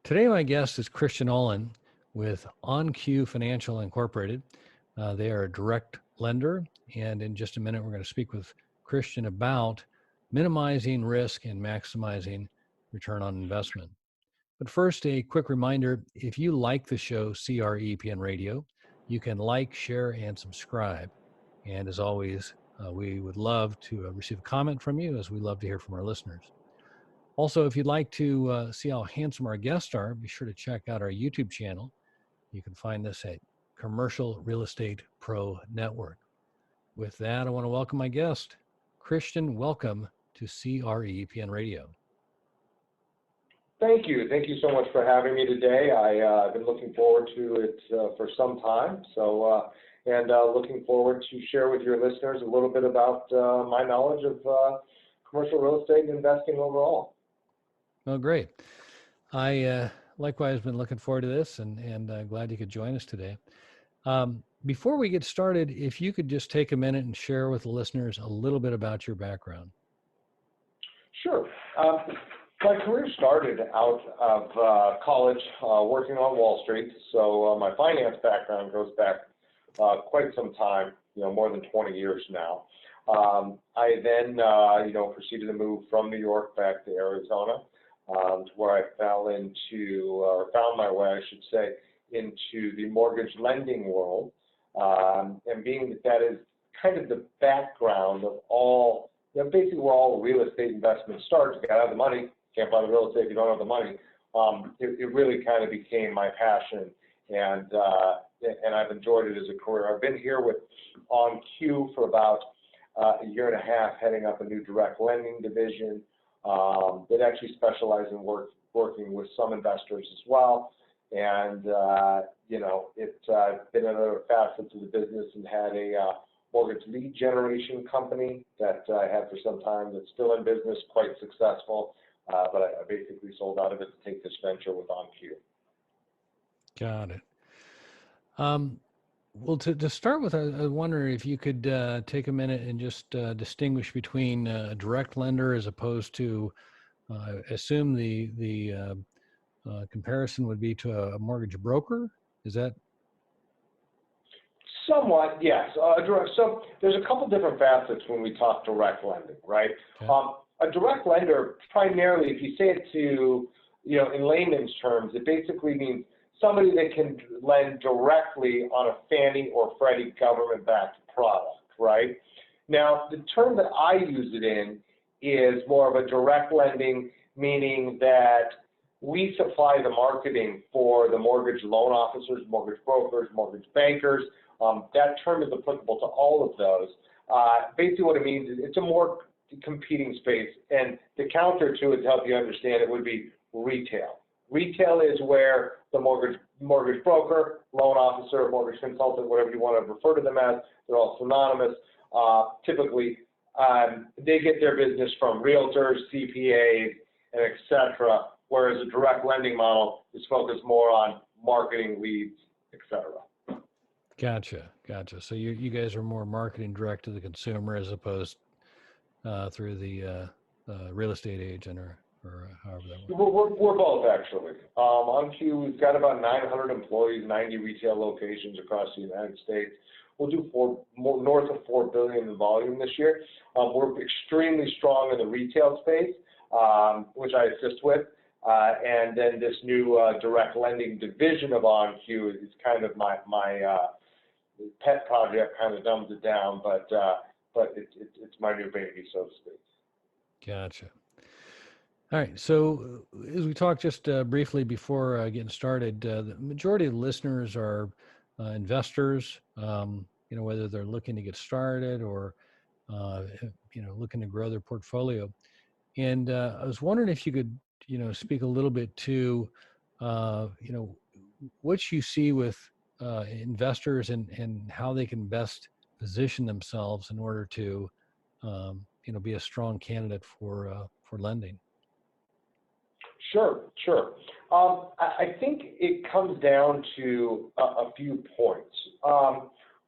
Today, my guest is Christina Olin with OnQ Financial Incorporated. They are a direct lender, and in just a minute, we're going to speak with Christian about minimizing risk and maximizing return on investment. But first, a quick reminder, if you like the show CREPN Radio, you can like, share, and subscribe. And as always, we would love to receive a comment from you, as we love to hear from our listeners. Also, if you'd like to see how handsome our guests are, be sure to check out our YouTube channel. You can find this at Commercial Real Estate Pro Network. With that, I want to welcome my guest. Christian, welcome to CREPN Radio. Thank you. Thank you so much for having me today. I've been looking forward to it for some time. Looking forward to share with your listeners a little bit about my knowledge of commercial real estate and investing overall. Oh, great. I likewise been looking forward to this and glad you could join us today. Before we get started, if you could just take a minute and share with the listeners a little bit about your background. Sure. My career started out of college working on Wall Street. So my finance background goes back quite some time, more than 20 years now. I then, proceeded to move from New York back to Arizona. To where I found my way, I should say, into the mortgage lending world. And being that is kind of the background of all, basically where all real estate investment starts. You got to have the money, can't buy the real estate if you don't have the money. It really kind of became my passion, and I've enjoyed it as a career. I've been here with OnQ for about a year and a half, heading up a new direct lending division. That actually specializes in working with some investors as well. And, it's been another facet to the business, and had a mortgage lead generation company that I had for some time that's still in business, quite successful. But I basically sold out of it to take this venture with OnQ. Got it. Well, to start with, I wonder if you could take a minute and just distinguish between a direct lender as opposed to, I assume the comparison would be to a mortgage broker. Is that? Somewhat, yes. So there's a couple different facets when we talk direct lending, right? Okay. A direct lender, primarily, if you say it to, in layman's terms, it basically means somebody that can lend directly on a Fannie or Freddie government-backed product, right? Now, the term that I use it in is more of a direct lending, meaning that we supply the marketing for the mortgage loan officers, mortgage brokers, mortgage bankers. That term is applicable to all of those. Basically what it means is it's a more competing space, and the counter to it, to help you understand it, would be retail. Retail is where the mortgage broker, loan officer, mortgage consultant, whatever you want to refer to them as, they're all synonymous. Typically, they get their business from realtors, CPAs, and et cetera, whereas a direct lending model is focused more on marketing, leads, et cetera. Gotcha. So you guys are more marketing direct to the consumer as opposed through the real estate agent or however that works. We're both, actually. OnQ, we've got about 900 employees, 90 retail locations across the United States. We'll do north of $4 billion in volume this year. We're extremely strong in the retail space, which I assist with. And then this new direct lending division of OnQ is kind of my pet project, kind of dumbs it down, but it's my new baby, so to speak. Gotcha. All right. So as we talked just briefly before getting started, the majority of listeners are investors, whether they're looking to get started or, looking to grow their portfolio. And I was wondering if you could, speak a little bit to, what you see with investors and how they can best position themselves in order to, be a strong candidate for lending. Sure. I think it comes down to a few points.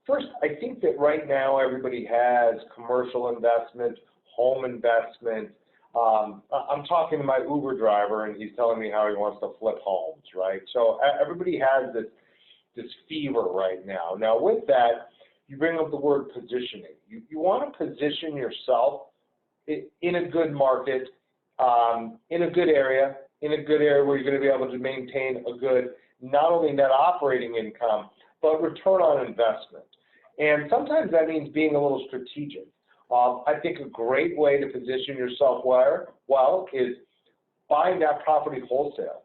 First, I think that right now everybody has commercial investment, home investment, I'm talking to my Uber driver, and he's telling me how he wants to flip homes, right? So everybody has this fever right now. Now, with that, you bring up the word positioning. You want to position yourself in a good market, in a good area, where you're going to be able to maintain a good, not only net operating income, but return on investment. And sometimes that means being a little strategic. I think a great way to position yourself well is buying that property wholesale,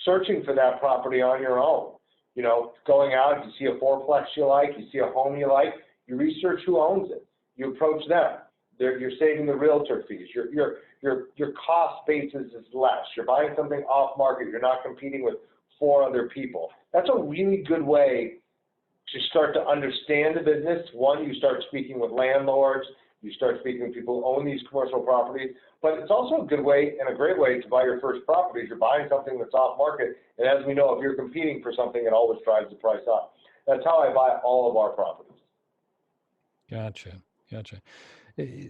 searching for that property on your own. You know, going out, you see a fourplex you like, you see a home you like, you research who owns it, you approach them. You're saving the realtor fees. Your cost basis is less. You're buying something off market. You're not competing with 4 other people. That's a really good way to start to understand the business. One, you start speaking with landlords, you start speaking with people who own these commercial properties, but it's also a good way and a great way to buy your first property. If you're buying something that's off market, and as we know, if you're competing for something, it always drives the price up. That's how I buy all of our properties. Gotcha.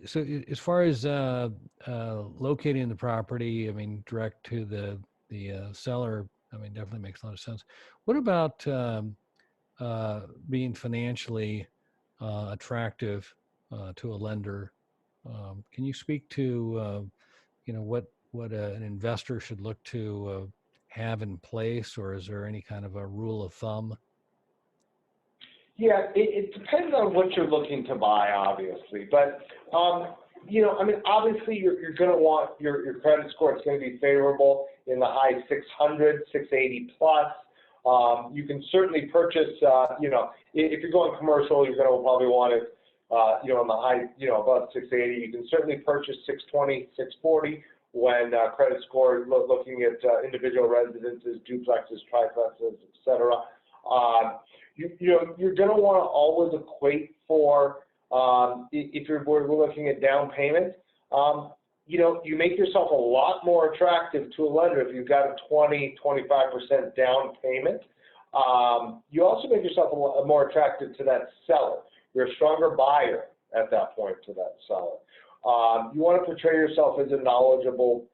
So as far as locating the property, I mean, direct to the seller, I mean, definitely makes a lot of sense. What about being financially attractive to a lender? Can you speak to what an investor should look to have in place, or is there any kind of a rule of thumb? Yeah, it depends on what you're looking to buy, obviously. But, obviously you're going to want your credit score. It's going to be favorable in the high 600, 680 plus. You can certainly purchase, if you're going commercial, you're going to probably want it, in the high, above 680. You can certainly purchase 620, 640 when credit score, looking at individual residences, duplexes, triplexes, et cetera. You're going to want to always equate for, if we're looking at down payment, you make yourself a lot more attractive to a lender if you've got a 20, 25% down payment. You also make yourself a lot more attractive to that seller. You're a stronger buyer at that point to that seller. You want to portray yourself as a knowledgeable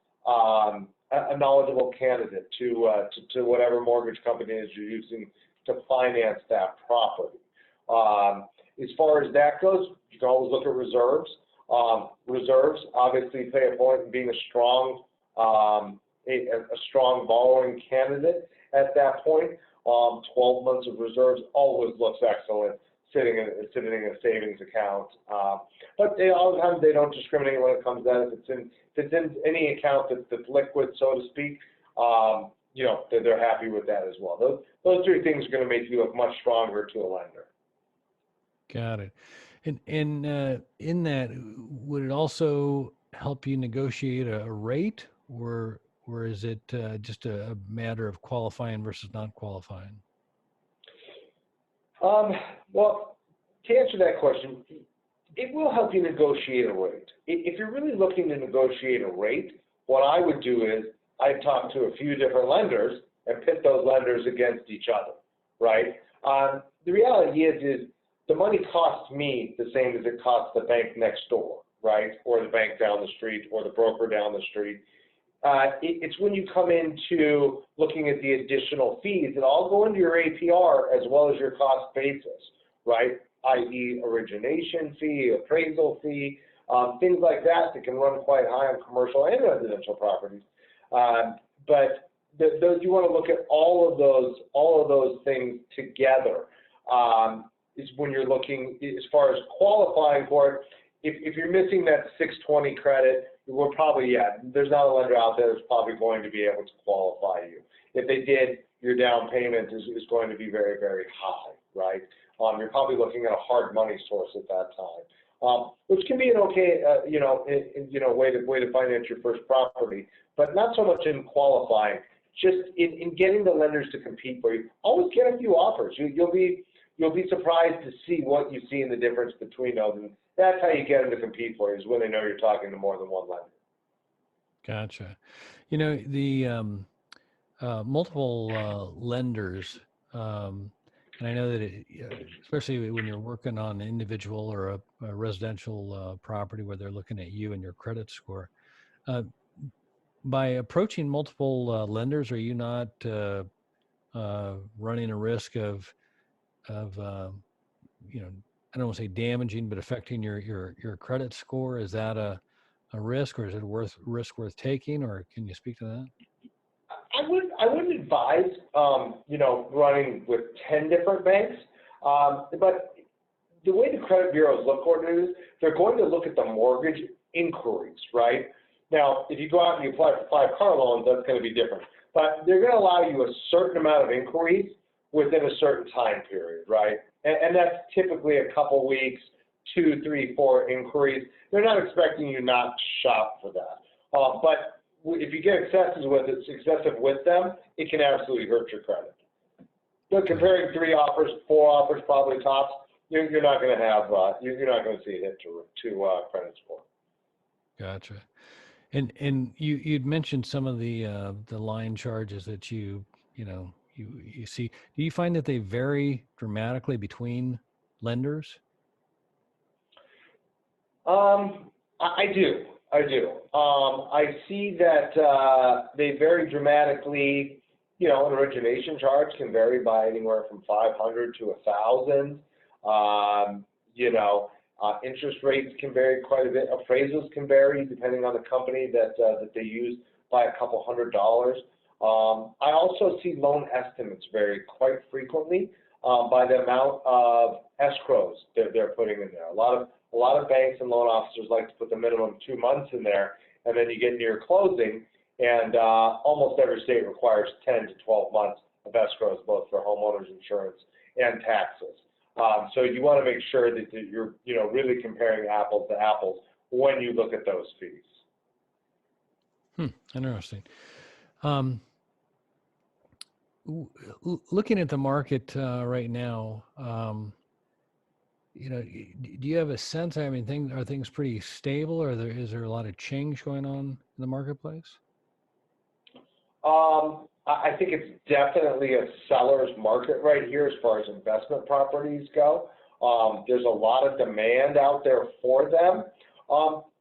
candidate to whatever mortgage company is you're using to finance that property. As far as that goes, you can always look at reserves. Reserves obviously play a point in being a strong borrowing candidate at that point. 12 months of reserves always looks excellent sitting in a savings account. But all the time they don't discriminate when it comes to that. If it's in any account that's liquid, so to speak, they're happy with that as well. Those 3 things are going to make you look much stronger to a lender. Got it. And in that, would it also help you negotiate a rate, or is it just a matter of qualifying versus not qualifying? Well, to answer that question, it will help you negotiate a rate. If you're really looking to negotiate a rate, what I would do is I'd talk to a few different lenders and pit those lenders against each other, right? The reality is the money costs me the same as it costs the bank next door, right? Or the bank down the street, or the broker down the street. It's when you come into looking at the additional fees that all go into your APR as well as your cost basis, right? i.e. origination fee, appraisal fee, things like that can run quite high on commercial and residential properties. But you want to look at all of those things together. Is when you're looking as far as qualifying for it. If you're missing that 620 credit, we're probably, there's not a lender out there that's probably going to be able to qualify you. If they did, your down payment is going to be very, very high, right? You're probably looking at a hard money source at that time, which can be an okay, way to finance your first property, but not so much in qualifying. Just in getting the lenders to compete for you. Always get a few offers. You'll be surprised to see what you see in the difference between those, and that's how you get them to compete for you, is when they know you're talking to more than one lender. Gotcha. The multiple lenders, And I know that, especially when you're working on an individual or a residential property where they're looking at you and your credit score, uh, by approaching multiple lenders, are you not running a risk of I don't want to say damaging, but affecting your credit score? Is that a risk, or is it risk worth taking, or can you speak to that? I wouldn't advise, running with 10 different banks. But the way the credit bureaus look at it is they're going to look at the mortgage inquiries, right? Now, if you go out and you apply for 5 car loans, that's going to be different. But they're going to allow you a certain amount of inquiries within a certain time period, right? And that's typically a couple weeks, 2, 3, 4 inquiries. They're not expecting you not to shop for that. But if you get excessive with them, it can absolutely hurt your credit. So comparing 3 offers, 4 offers, probably tops, you're not going to have you're not going to see a hit to credit score. Gotcha. And you'd mentioned some of the line charges that you see. Do you find that they vary dramatically between lenders? I do. I see that they vary dramatically. An origination charge can vary by anywhere from $500 to $1,000. Interest rates can vary quite a bit. Appraisals can vary depending on the company that they use by a couple $100. I also see loan estimates vary quite frequently by the amount of escrows they're putting in there. A lot of banks and loan officers like to put the minimum 2 months in there, and then you get near closing, and almost every state requires 10 to 12 months of escrows, both for homeowners insurance and taxes. So you want to make sure that you're really comparing apples to apples when you look at those fees. Interesting. Looking at the market right now, do you have a sense? I mean, are things pretty stable, or is there a lot of change going on in the marketplace? I think it's definitely a seller's market right here as far as investment properties go. There's a lot of demand out there for them.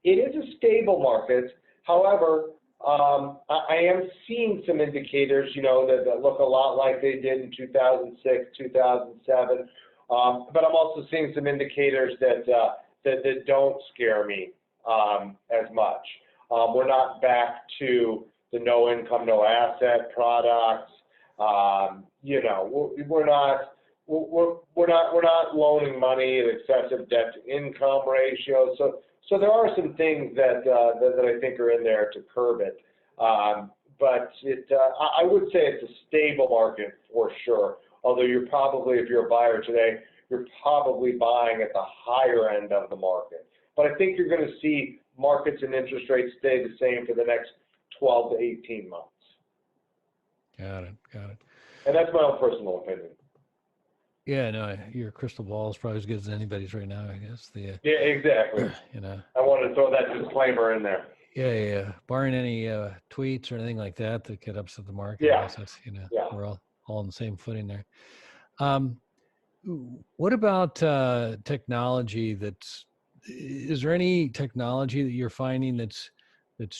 It is a stable market. However, I am seeing some indicators, that look a lot like they did in 2006, 2007. But I'm also seeing some indicators that don't scare me as much. We're not back to the no income, no asset products. We're not loaning money at excessive debt to income ratio. So there are some things that I think are in there to curb it. But I would say it's a stable market for sure. Although if you're a buyer today, you're probably buying at the higher end of the market. But I think you're going to see markets and interest rates stay the same for the next 12 to 18 months. Got it. And that's my own personal opinion. Yeah, no, your crystal ball is probably as good as anybody's right now, I guess. Yeah, exactly. I wanted to throw that disclaimer in there. Yeah. Barring any tweets or anything like that could upset the market. Yeah. I guess that's, we're all on the same footing there. What about technology? Is there any technology that you're finding that's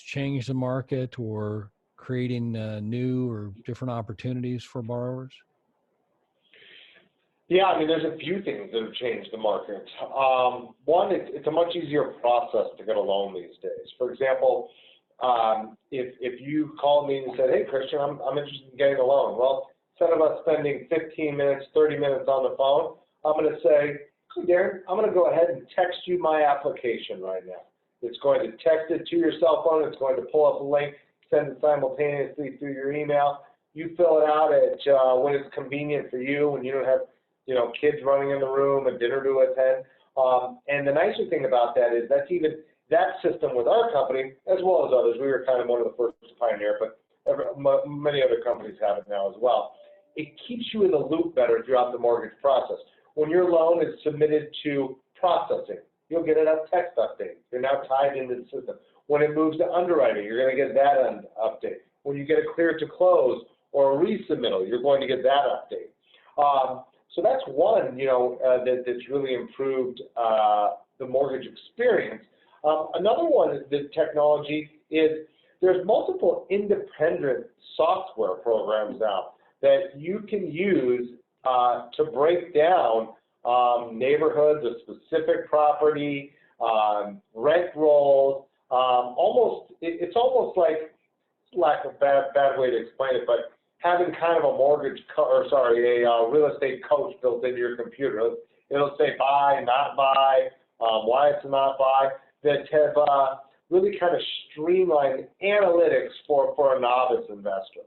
changed the market or creating new or different opportunities for borrowers? Yeah, there's a few things that have changed the market. One, it's a much easier process to get a loan these days. For example, if you called me and said, "Hey, Christian, I'm interested in getting a loan," well, instead of us spending 15 minutes, 30 minutes on the phone, I'm going to say, "Hey, Darren, I'm going to go ahead and text you my application right now." It's going to text it to your cell phone. It's going to pull up a link, send it simultaneously through your email. You fill it out when it's convenient for you, when you don't have kids running in the room and dinner to attend. And the nicer thing about that is that system with our company, as well as others, we were kind of one of the first to pioneer, but many other companies have it now as well. It keeps you in the loop better throughout the mortgage process. When your loan is submitted to processing, you'll get a text update. You're now tied into the system. When it moves to underwriting, you're going to get that update. When you get a clear to close or a resubmittal, you're going to get that update. So that's one, that's really improved the mortgage experience. Another one, the technology, is there's multiple independent software programs now that you can use to break down neighborhoods, a specific property, rent rolls. It's almost like, lack of bad way to explain it, but having kind of a a real estate coach built into your computer. It'll say buy, not buy, why it's not buy, that have really kind of streamlined analytics for a novice investor.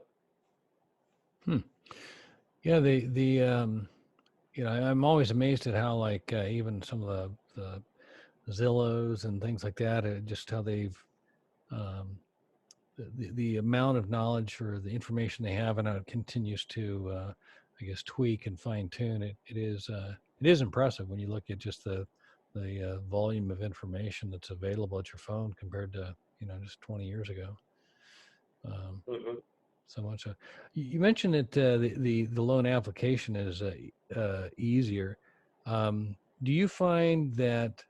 Yeah, I'm always amazed at how even some of the Zillows and things like that, just how they've the amount of knowledge or the information they have and how it continues to tweak and fine tune it. It is impressive when you look at just the volume of information that's available at your phone compared to just 20 years ago. So much. You mentioned that the loan application is easier. Do you find that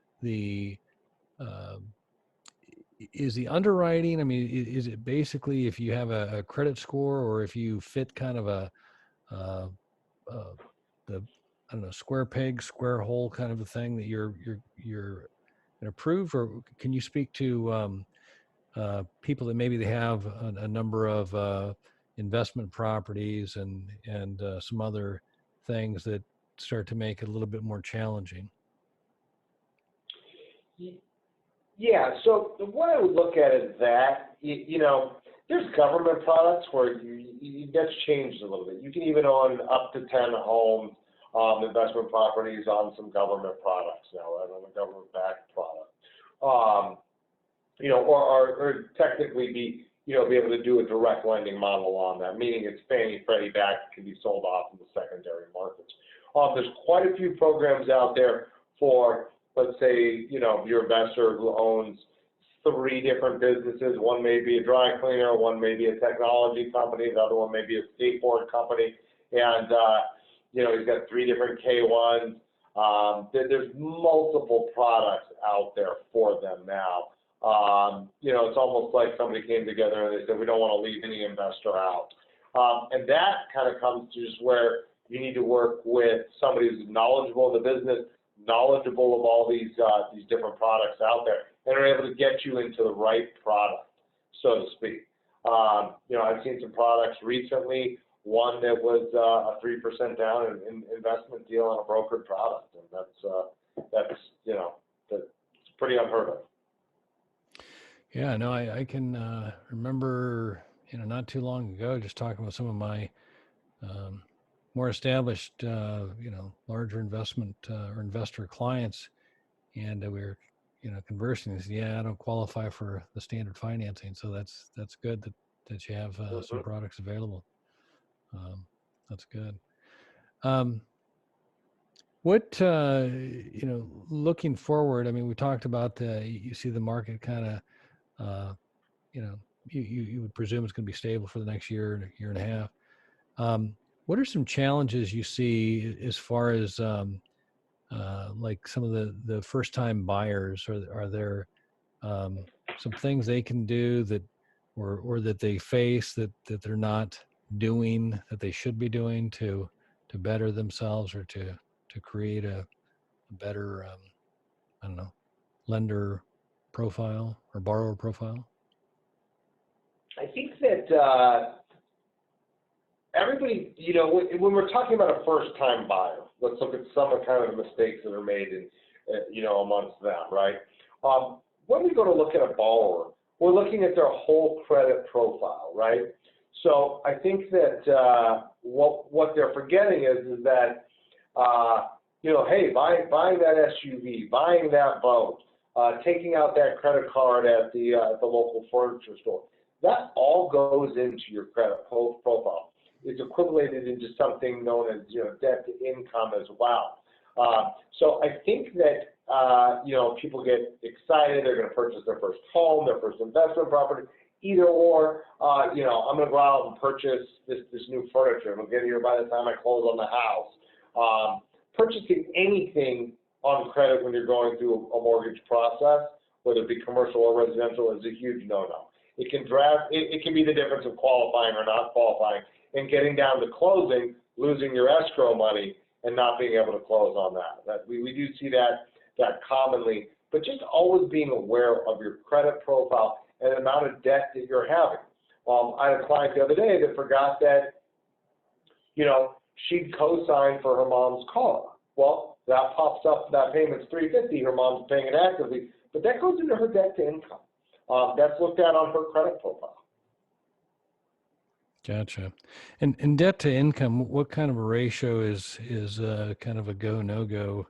is the underwriting? I mean, is it basically if you have a credit score or if you fit kind of the square peg, square hole kind of a thing that you're approved? Or can you speak to people that maybe they have a number of investment properties and some other things that start to make it a little bit more challenging? Yeah, so the way I would look at it is that, there's government products where that's changed a little bit. You can even own up to 10 homes, investment properties on some government products now, right, on a government-backed product. Or technically be able to do a direct lending model on that, meaning it's Fannie, Freddie backed, can be sold off in the secondary markets. There's quite a few programs out there for, let's say, your investor who owns 3 different businesses. One may be a dry cleaner, one may be a technology company, the other one may be a skateboard company, and he's got 3 different K1s. There's multiple products out there for them now. It's almost like somebody came together and they said, we don't want to leave any investor out. And that kind of comes to just where you need to work with somebody who's knowledgeable in the business, knowledgeable of all these different products out there, and are able to get you into the right product, so to speak. I've seen some products recently, one that was a 3% down investment deal on a brokered product, and that's pretty unheard of. Yeah, no, I can remember, not too long ago, just talking with some of my more established, larger investment or investor clients, and we were, conversing. They said, yeah, I don't qualify for the standard financing, so that's good that you have some products available. That's good. What looking forward? I mean, we talked about you see the market kind of, you would presume it's going to be stable for the next year and a half. What are some challenges you see as far as like some of the first-time buyers? Are there some things they can do that or that they face that they're not doing that they should be doing to better themselves or to create a better lender profile or borrower profile? I think that everybody, when we're talking about a first-time buyer, let's look at some of the mistakes that are made amongst them, right? When we go to look at a borrower, we're looking at their whole credit profile, right? So I think that what they're forgetting is that, hey, buying that SUV, buying that boat, taking out that credit card at the local furniture store, that all goes into your credit profile. It's equated into something known as debt to income as well. So I think that people get excited. They're going to purchase their first home, their first investment property, either or. I'm going to go out and purchase this new furniture. It'll get here by the time I close on the house. Purchasing anything on credit when you're going through a mortgage process, whether it be commercial or residential, is a huge no-no. It can be the difference of qualifying or not qualifying, and getting down to closing, losing your escrow money, and not being able to close on that. We do see that commonly, but just always being aware of your credit profile and the amount of debt that you're having. I had a client the other day that forgot that, she'd co-signed for her mom's car. Well, that pops up, that payment's $350, her mom's paying it actively, but that goes into her debt to income. That's looked at on her credit profile. Gotcha. And debt to income, what kind of a ratio is kind of a go, no go?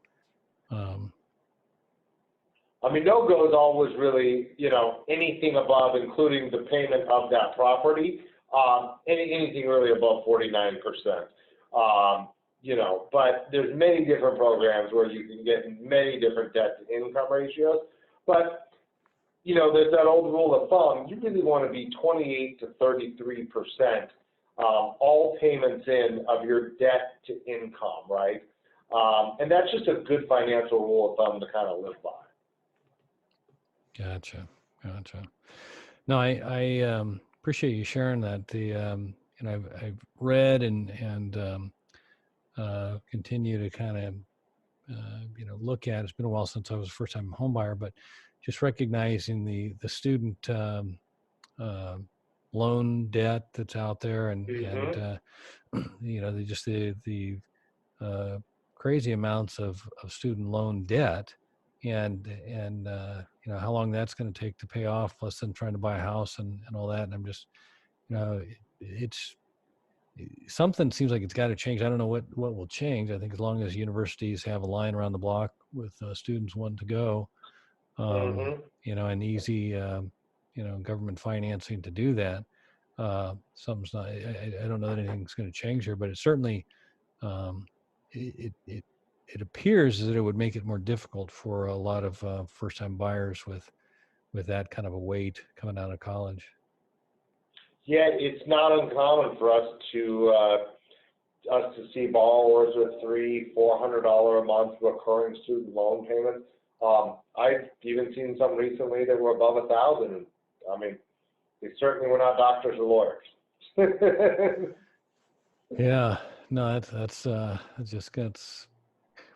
No-go is always really, anything above, including the payment of that property, anything really above 49%. But there's many different programs where you can get many different debt to income ratios. But, there's that old rule of thumb, you really want to be 28 to 33%, all payments in of your debt to income, right? And that's just a good financial rule of thumb to kind of live by. Gotcha. No, I appreciate you sharing that. I've read and continue to kind of look at. It's been a while since I was a first-time home buyer, but just recognizing the student loan debt that's out there, and the crazy amounts of student loan debt, and how long that's going to take to pay off, plus then trying to buy a house and all that. And I'm just, it's something seems like it's got to change. I don't know what will change. I think as long as universities have a line around the block with students wanting to go, and easy, government financing to do that, something's not. I don't know that anything's going to change here, but it certainly, it appears that it would make it more difficult for a lot of first-time buyers with that kind of a weight coming out of college. Yeah, it's not uncommon for us to see borrowers with $300-400 a month recurring student loan payments. I've even seen some recently that were above $1,000. They certainly were not doctors or lawyers. Yeah, no, that's it just gets.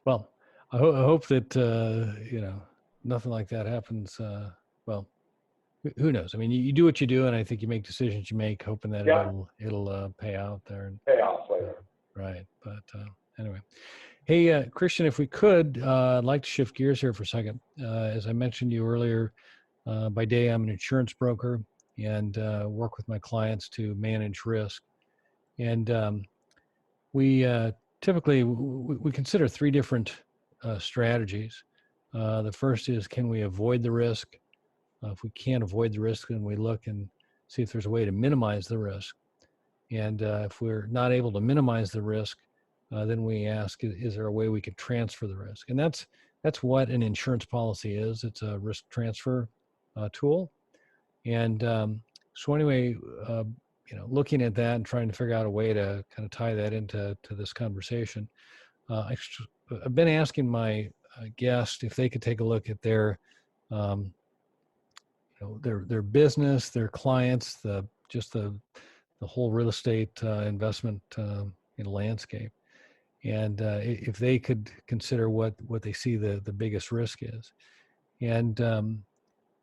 Well, I hope that nothing like that happens. Well, who knows? You do what you do, and I think you make decisions you make, hoping that it'll pay out there. And pay off later. Right, but anyway. Hey, Christian, if we could, I'd like to shift gears here for a second. As I mentioned to you earlier, by day I'm an insurance broker and work with my clients to manage risk. And we typically we consider three different strategies. The first is, can we avoid the risk? If we can't avoid the risk, then we look and see if there's a way to minimize the risk. And if we're not able to minimize the risk, then we ask, is there a way we could transfer the risk? And that's what an insurance policy is. It's a risk transfer tool. And so anyway, looking at that and trying to figure out a way to kind of tie that into this conversation, I've been asking my guests if they could take a look at their business, their clients, the whole real estate investment landscape, and if they could consider what they see the biggest risk is. And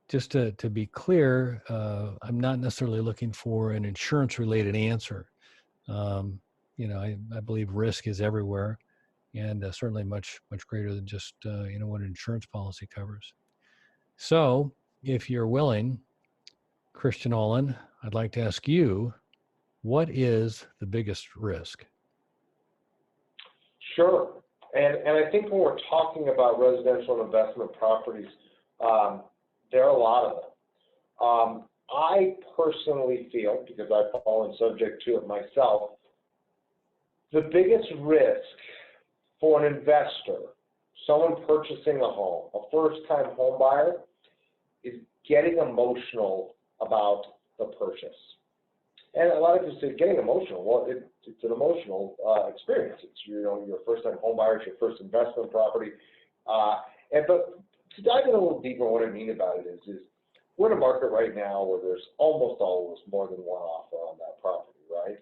just to be clear, I'm not necessarily looking for an insurance related answer. I believe risk is everywhere, and certainly much greater than just what an insurance policy covers. So if you're willing, Christian Olin, I'd like to ask you, what is the biggest risk? Sure. And I think when we're talking about residential and investment properties, there are a lot of them. I personally feel, because I've fallen subject to it myself, the biggest risk for an investor, someone purchasing a home, a first-time home buyer, is getting emotional about the purchase. And a lot of people say getting emotional. Well, it's an emotional experience. It's, your first-time home buyer, it's your first investment property. But to dive in a little deeper, what I mean about it is we're in a market right now where there's almost always more than one offer on that property, right?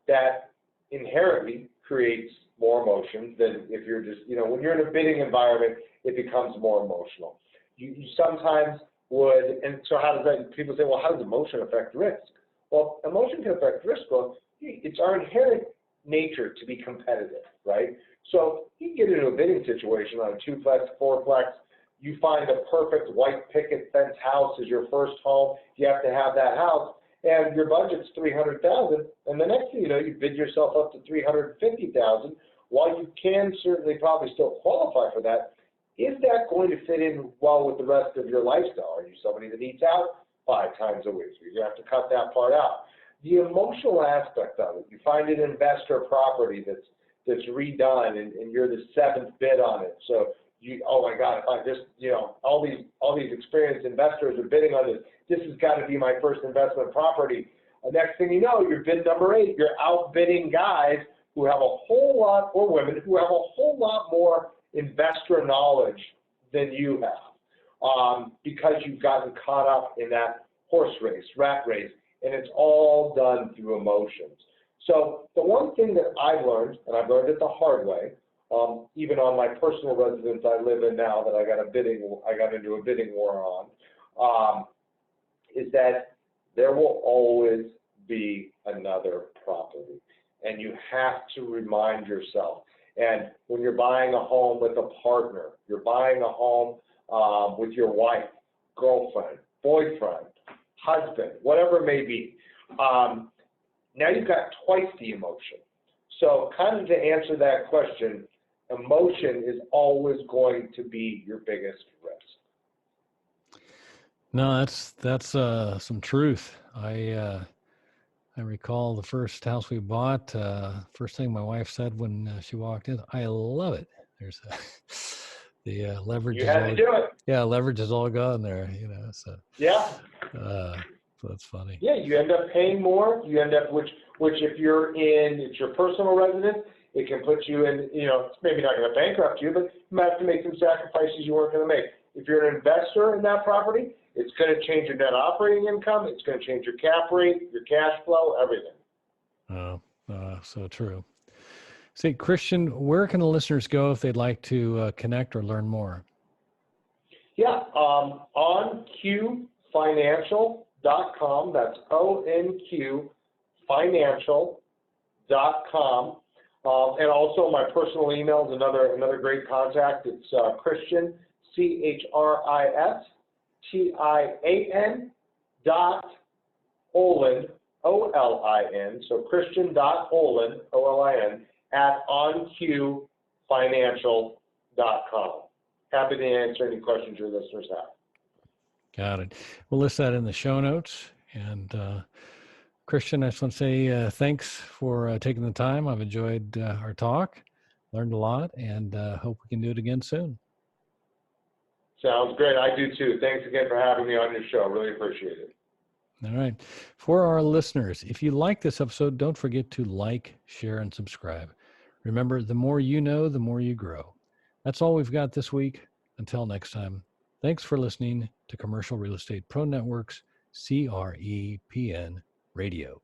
That inherently creates more emotion than if you're just, when you're in a bidding environment, it becomes more emotional. You sometimes would, and so how does that, people say, well, how does emotion affect risk? Well, emotion can affect risk. Well, it's our inherent nature to be competitive, right? So you get into a bidding situation on a 2-plex, 4-plex, you find a perfect white picket fence house as your first home, you have to have that house, and your budget's $300,000, and the next thing you know, you bid yourself up to $350,000. While you can certainly probably still qualify for that, is that going to fit in well with the rest of your lifestyle? Are you somebody that eats out 5 times a week? So you're going to have to cut that part out. The emotional aspect of it, you find an investor property that's redone, and you're the 7th bid on it. So oh my God, if I just, all these experienced investors are bidding on this. This has got to be my first investment property. Next thing you know, you're bid number 8. You're outbidding guys who have a whole lot, or women who have a whole lot more investor knowledge than you have, because you've gotten caught up in that horse race, rat race, and it's all done through emotions. So the one thing that I've learned, and I've learned it the hard way, even on my personal residence I live in now that I got into a bidding war on, is that there will always be another property. And you have to remind yourself. And when you're buying a home with a partner, you're buying a home with your wife, girlfriend, boyfriend, husband, whatever it may be, now you've got twice the emotion. So kind of to answer that question, emotion is always going to be your biggest risk. No, that's some truth. I recall the first house we bought. First thing my wife said when she walked in, "I love it." There's the leverage. You had to do it. Yeah, leverage is all gone there. So yeah. So that's funny. Yeah, you end up paying more. You end up, which if it's your personal residence, it can put you in, it's maybe not going to bankrupt you, but you might have to make some sacrifices you weren't going to make. If you're an investor in that property, it's going to change your net operating income. It's going to change your cap rate, your cash flow, everything. So true. Say, Christian, where can the listeners go if they'd like to connect or learn more? Yeah, onqfinancial.com. That's onqfinancial.com. And also my personal email is another great contact. It's Christian, CHRISTIAN .Olin, OLIN. So Christian.Olin, OLIN, at onqfinancial.com. Happy to answer any questions your listeners have. Got it. We'll list that in the show notes. And Christian, I just want to say thanks for taking the time. I've enjoyed our talk, learned a lot, and hope we can do it again soon. Sounds great. I do too. Thanks again for having me on your show. Really appreciate it. All right. For our listeners, if you like this episode, don't forget to like, share, and subscribe. Remember, the more you know, the more you grow. That's all we've got this week. Until next time, thanks for listening to Commercial Real Estate Pro Network's CREPN Radio.